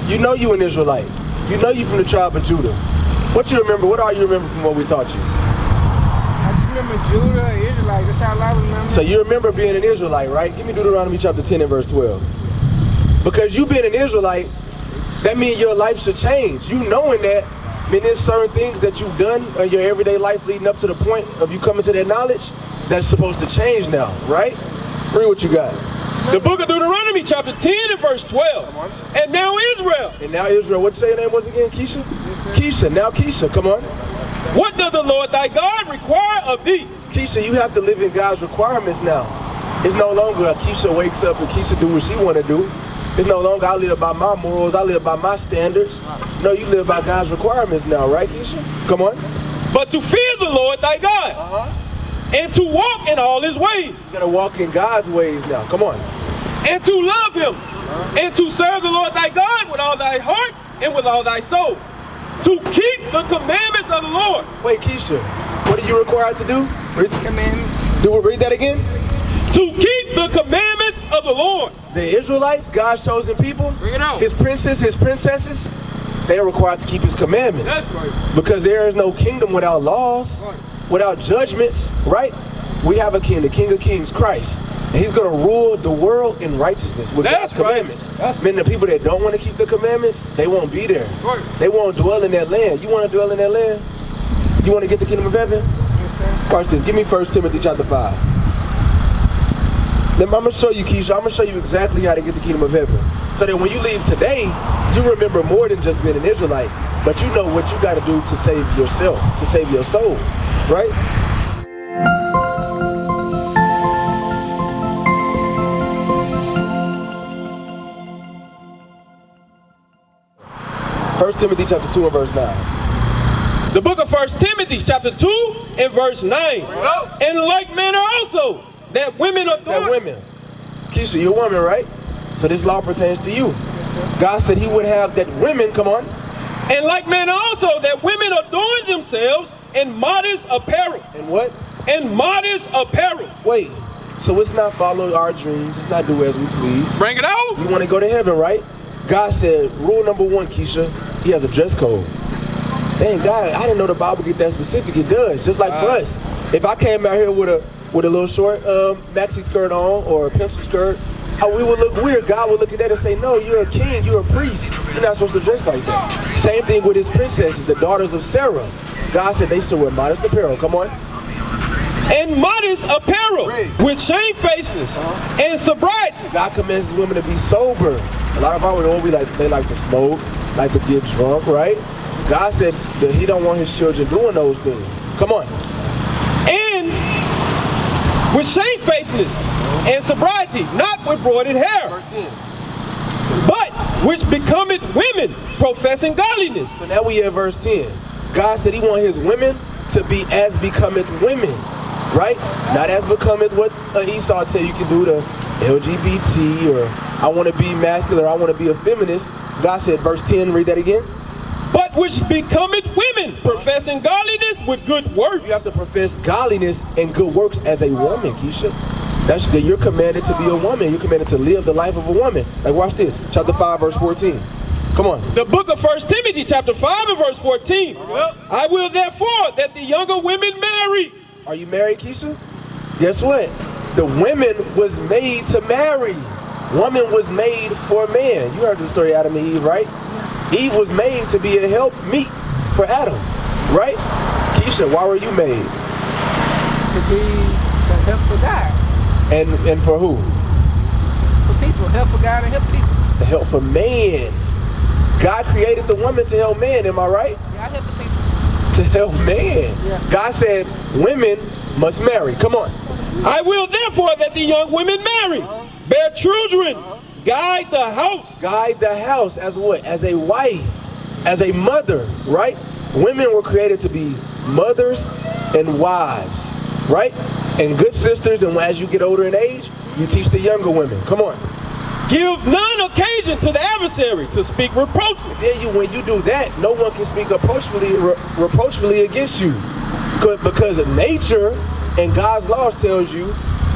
You know you an Israelite. You know you from the tribe of Judah. What you remember? What all you remember from what we taught you? I just remember Judah, Israelites. That's all I remember. So you remember being an Israelite, right? Give me Deuteronomy chapter 10 and verse 12. Because you being an Israelite, that means your life should change. You knowing that, I mean, there's certain things that you've done in your everyday life leading up to the point of you coming to that knowledge that's supposed to change now, right? Read what you got. The book of Deuteronomy chapter 10 and verse 12. And now Israel. And now Israel, what you say your name was again, Keisha? Keisha, now Keisha, come on. What does the Lord thy God require of thee? Keisha, you have to live in God's requirements now. It's no longer Keisha wakes up and Keisha do what she want to do. It's no longer I live by my morals, I live by my standards. No, you live by God's requirements now, right, Keisha? Come on. But to fear the Lord thy God, and to walk in all his ways. You gotta walk in God's ways now, come on. And to love him, and to serve the Lord thy God with all thy heart and with all thy soul. To keep the commandments of the Lord. Wait, Keisha, what are you required to do? Read, Commandments. read that again. To keep the commandments of the Lord. The Israelites, God's chosen people, Bring it out. his princes, his princesses, they are required to keep his commandments. That's right. Because there is no kingdom without laws, without judgments, right? We have a king, the King of Kings, Christ. And he's going to rule the world in righteousness with That's God's commandments. Meaning the people that don't want to keep the commandments, they won't be there. They won't dwell in that land. You want to dwell in that land? You want to get the kingdom of heaven? Yes, sir. Watch this. Give me 1 Timothy chapter 5. Then I'm going to show you, Keisha, I'm going to show you exactly how to get the kingdom of heaven. So that when you leave today, you remember more than just being an Israelite, but you know what you got to do to save yourself, to save your soul, right? First Timothy chapter 2 and verse 9. The book of 1 Timothy chapter 2 and verse 9. In like manner also, that women adorn. That women. Keisha, you're a woman, right? So this law pertains to you. God said he would have that women, come on. In like manner also, that women adorn themselves in modest apparel. And what? In modest apparel. Wait, so it's not follow our dreams, it's not do as we please. Bring it out. You want to go to heaven, right? God said, rule number 1, Keisha, he has a dress code. Dang, God, I didn't know the Bible get that specific. It does, just like for us. If I came out here with a little short maxi skirt on or a pencil skirt, we would look weird. God would look at that and say, no, you're a king, you're a priest. You're not supposed to dress like that. Same thing with his princesses, the daughters of Zerah. God said they should wear modest apparel. Come on. And modest apparel with shamefacedness and sobriety. God commands his women to be sober. A lot of our women, they like to smoke, like to get drunk, right? God said that he don't want his children doing those things. Come on. And with shamefacedness and sobriety, not with broided hair, but which becometh women professing godliness. So now we at verse 10. God said he want his women to be as becometh women, right? Not as becometh what Esau tell you can do to LGBT, or I want to be masculine, or I want to be a feminist. God said, verse 10, read that again. But which becometh women professing godliness with good works. You have to profess godliness and good works as a woman, Keisha. That's that you're commanded to be a woman. You're commanded to live the life of a woman. Like watch this, chapter 5, verse 14. Come on. The book of 1 Timothy chapter 5 and verse 14. I will therefore that the younger women marry. Are you married, Keisha? Guess what? The women was made to marry. Woman was made for a man. You heard the story of Adam and Eve, right? Eve was made to be a help meet for Adam, right? Keisha, why were you made? To be the help for God. And for who? For people. Help for God and help people. The help for man. God created the woman to help man, am I right? Yeah, I help the people. To help man. Yeah. God said women must marry. Come on. I will therefore that the young women marry, bear children, guide the house. Guide the house as what? As a wife, as a mother, right? Women were created to be mothers and wives, right? And good sisters, and as you get older in age, you teach the younger women. Come on. Give none occasion to the adversary to speak reproachfully. Then when you do that, no one can speak reproachfully against you. Because nature and God's laws tells you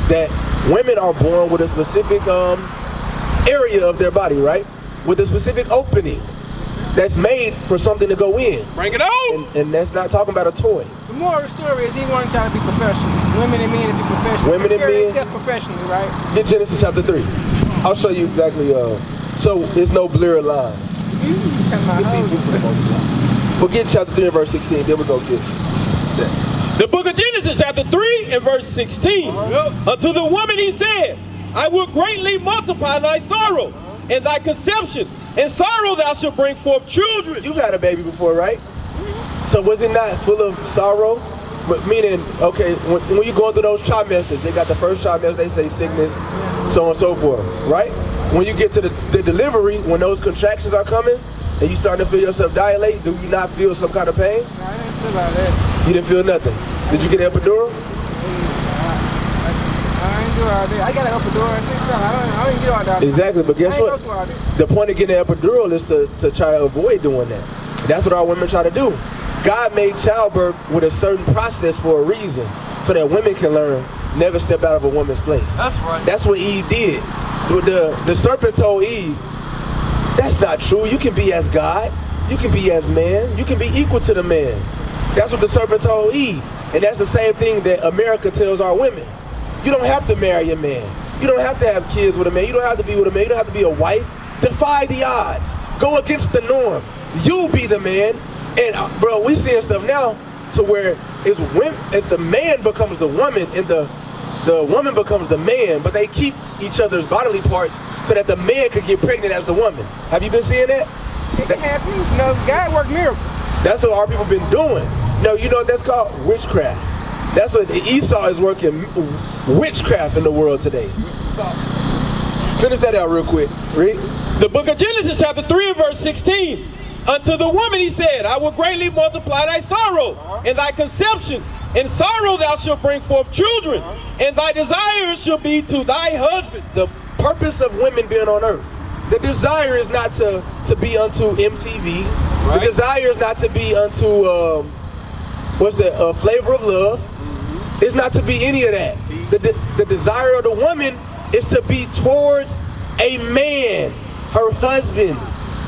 that women are born with a specific area of their body, right? with a specific opening that's made for something to go in. Bring it on. And that's not talking about a toy. The moral of the story is he wanted y'all to be professional. Women and men to be professional. Women and men. Self-professionally, right? Get Genesis chapter 3. I'll show you exactly. So there's no blurred lines. We'll get chapter 3 and verse 16. Then we'll go get that. The book of Genesis chapter 3 and verse 16. Unto the woman he said, I will greatly multiply thy sorrow and thy conception. In sorrow thou shalt bring forth children. You've had a baby before, right? So was it not full of sorrow? But meaning, okay, when you're going through those trimesters, they got the first trimester, they say sickness, so on and so forth, right? When you get to the delivery, when those contractions are coming, and you start to feel yourself dilate, do you not feel some kind of pain? No, I didn't feel all that. You didn't feel nothing. Did you get an epidural? I ain't do all that. I got an epidural. I think so. I don't get all that. Exactly, but guess what? The point of getting an epidural is to try to avoid doing that. That's what our women try to do. God made childbirth with a certain process for a reason, so that women can learn, never step out of a woman's place. That's right. That's what Eve did. The serpent told Eve, that's not true. You can be as God. You can be as man. You can be equal to the man. That's what the serpent told Eve. And that's the same thing that America tells our women. You don't have to marry a man. You don't have to have kids with a man. You don't have to be with a man. You don't have to be a wife. Defy the odds. Go against the norm. You be the man. And bro, we seeing stuff now to where it's the man becomes the woman and the woman becomes the man, but they keep each other's bodily parts so that the man could get pregnant as the woman. Have you been seeing that? It can happen. You know, God worked miracles. That's what our people been doing. No, you know what that's called? Witchcraft. That's what Esau is working witchcraft in the world today. Finish that out real quick. Read. The book of Genesis chapter 3 and verse 16. Unto the woman he said, I will greatly multiply thy sorrow and thy conception. In sorrow thou shalt bring forth children, and thy desires shall be to thy husband. The purpose of women being on earth, the desire is not to be unto MTV. Right. The desire is not to be unto Flavor of Love. It's not to be any of that. The desire of the woman is to be towards a man, her husband.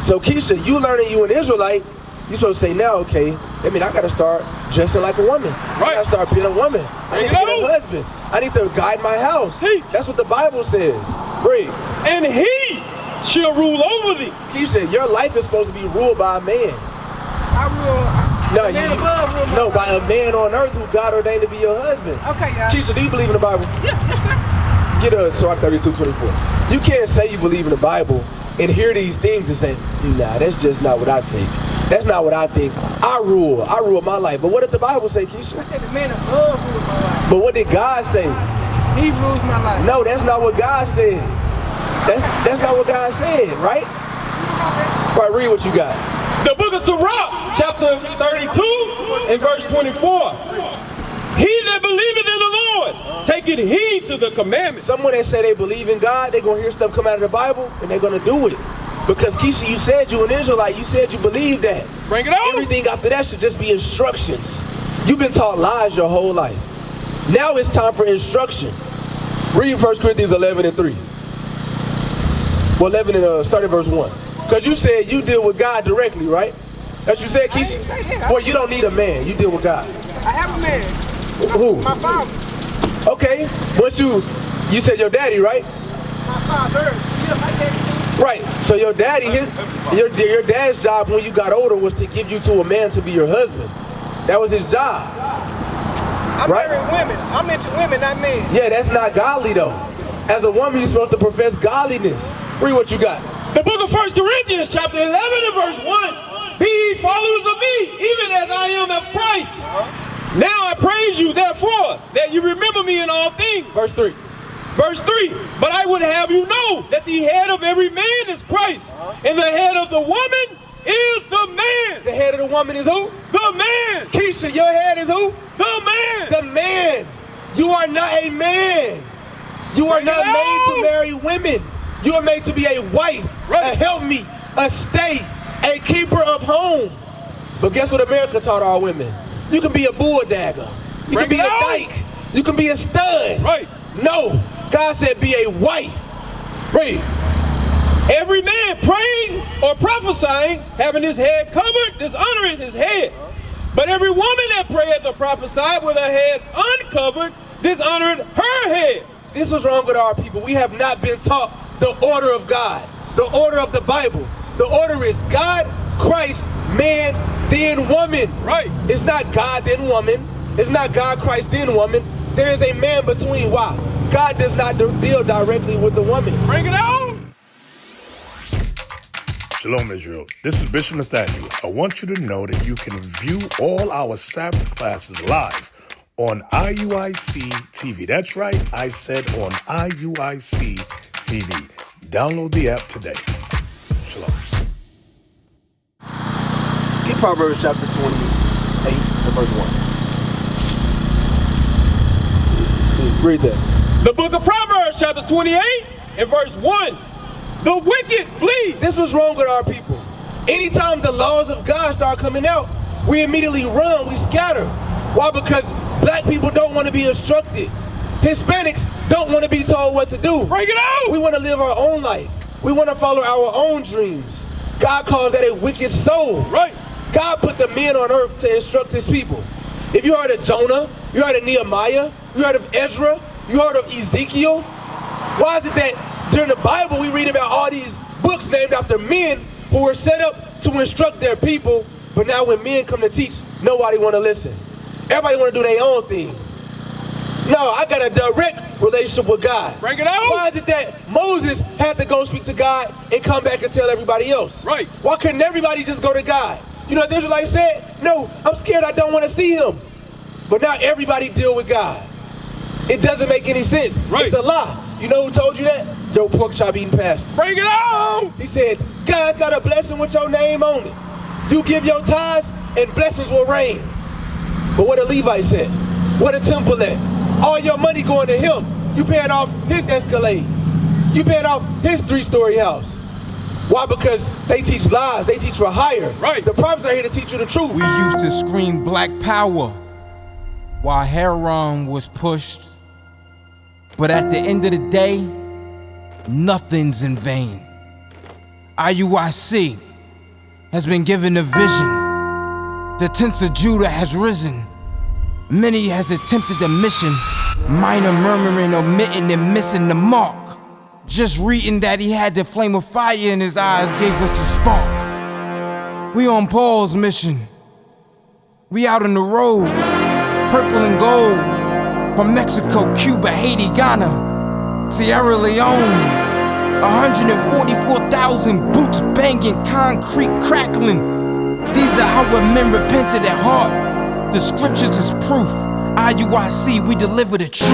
So Keisha, you learning you an Israelite, you supposed to say now, okay, I mean, I gotta start dressing like a woman. Right. I gotta start being a woman. I need to get a husband. I need to guide my house. See? That's what the Bible says. Read. And he shall rule over thee. Keisha, your life is supposed to be ruled by a man. I rule. No, by a man on earth who God ordained to be your husband. Okay, guys. Keisha, do you believe in the Bible? Yeah, yes, sir. Get a Sirach 32:24. You can't say you believe in the Bible and hear these things and say, nah, that's just not what I take. That's not what I think. I rule my life. But what did the Bible say, Keisha? I said the man above rules my life. But what did God say? He rules my life. No, that's not what God said. That's not what God said, right? All right, read what you got. The book of Zerah, chapter 32 and verse 24. He that believeth in the Lord, taketh heed to the commandments. Someone that say they believe in God, they're going to hear stuff come out of the Bible, and they're going to do it. Because Keisha, you said you an Israelite. You said you believe that. Bring it on. Everything after that should just be instructions. You've been taught lies your whole life. Now it's time for instruction. Read 1 Corinthians 11 and 3. Well, 11 and start at verse 1. Because you said you deal with God directly, right? That's what you said, Keisha? I didn't say that. Well, you don't need a man. You deal with God. I have a man. Who? My father's. Okay. Once you said your daddy, right? My father's. Yeah, my daddy too. Right. So your daddy, your dad's job when you got older was to give you to a man to be your husband. That was his job. I'm marrying women. I'm into women, not men. Yeah, that's not godly though. As a woman, you're supposed to profess godliness. Read what you got. The book of 1 Corinthians, chapter 11 and verse 1. Be ye followers of me, even as I am of Christ. Now I praise you, therefore, that you remember me in all things. Verse 3. Verse 3. But I would have you know that the head of every man is Christ, and the head of the woman is the man. The head of the woman is who? The man. Keisha, your head is who? The man. The man. You are not a man. You are not made to marry women. You are made to be a wife, a helpmeet, a stay, a keeper of home. But guess what America taught our women? You can be a bulldagger. You can be a dyke. You can be a stud. Right. No. God said be a wife. Read. Every man praying or prophesying, having his head covered, dishonoreth his head. But every woman that prayeth or prophesieth with her head uncovered, dishonoreth her head. This was wrong with our people. We have not been taught the order of God, the order of the Bible. The order is God, Christ, man, then woman. Right. It's not God, then woman. It's not God, Christ, then woman. There is a man between. Why? God does not deal directly with the woman. Bring it out. Shalom, Israel. This is Bishop Nathaniel. I want you to know that you can view all our Sabbath classes live on IUIC TV. That's right, I said on IUIC TV. Download the app today. Shalom. Get Proverbs chapter 28 and verse 1. Read that. The book of Proverbs, chapter 28 and verse 1. The wicked flee. This was wrong with our people. Anytime the laws of God start coming out, we immediately run, we scatter. Why? Because black people don't want to be instructed. Hispanics don't want to be told what to do. Bring it out. We want to live our own life. We want to follow our own dreams. God calls that a wicked soul. Right. God put the men on earth to instruct his people. If you heard of Jonah, you heard of Nehemiah, you heard of Ezra, you heard of Ezekiel. Why is it that during the Bible we read about all these books named after men who were set up to instruct their people, but now when men come to teach, nobody want to listen. Everybody want to do their own thing. No, I got a direct relationship with God. Bring it out. Why is it that Moses had to go speak to God and come back and tell everybody else? Right. Why couldn't everybody just go to God? You know what the Israelites said? No, I'm scared, I don't want to see him. But now everybody deal with God. It doesn't make any sense. Right. It's a lie. You know who told you that? Joe Pork Chop eating pastor. Bring it out. He said, God's got a blessing with your name on it. You give your tithes and blessings will rain. But what the Levites said? What the temple at? All your money going to him. You paying off his Escalade. You paying off his 3-story house. Why? Because they teach lies. They teach for hire. Right. The prophets are here to teach you the truth. We used to scream black power while Heron was pushed. But at the end of the day, nothing's in vain. IUIC has been given a vision. The tents of Judah has risen. Many has attempted the mission. Minor murmuring, omitting, and missing the mark. Just reading that he had the flame of fire in his eyes gave us the spark. We on Paul's mission. We out on the road, purple and gold. From Mexico, Cuba, Haiti, Ghana, Sierra Leone. 144,000 boots banging, concrete crackling. These are our men repented at heart. The scriptures is proof. IUIC, we deliver the truth.